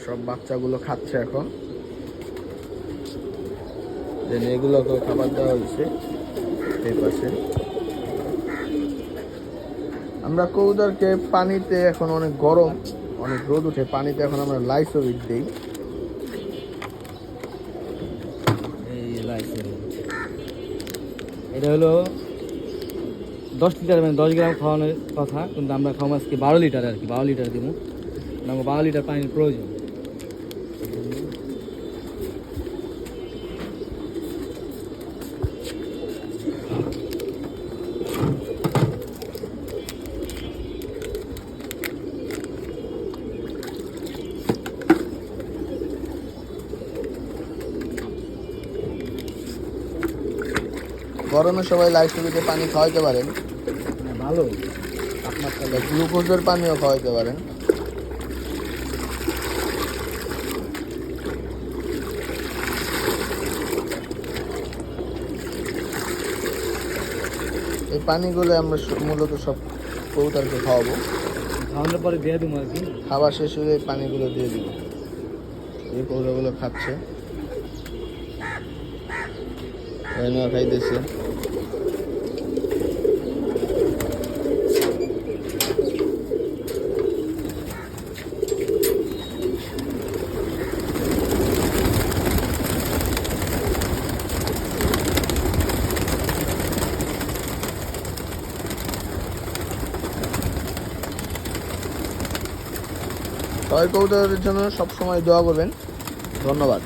সব বাচ্চাগুলো খাচ্ছে এখন। দেন এগুলোকেও খাবার দেওয়া হয়েছে এই পাশে। আমরা কবুতরকে পানিতে এখন অনেক গরম, অনেক রোদ উঠে, পানিতে এখন আমরা লাইসোভিট দিই। এটা হলো 10 লিটার, মানে 10 গ্রাম খাওয়ানোর কথা, কিন্তু আমরা খাওয়াবো আজকে 12 লিটার আর কি। 12 লিটার দিব, আমাকে 12 লিটার পানির প্রয়োজন। গরমের সময় লাইসোভিটে পানি খাওয়াইতে পারেন, ভালো তাপমাত্রা। গ্লুকোজের পানিও খাওয়াইতে পারেন। এই পানিগুলো আমরা মূলত সব কবুতরকে খাওয়াবো। খাওয়ানোর পরে দিয়ে দেবো আর কি। খাবার শেষ হলে এই পানিগুলো দিয়ে দিব। এই কবুতরগুলো খাচ্ছে, খাইতেছে। সবাই কবুতরের জন্য সবসময় দোয়া করবেন। ধন্যবাদ।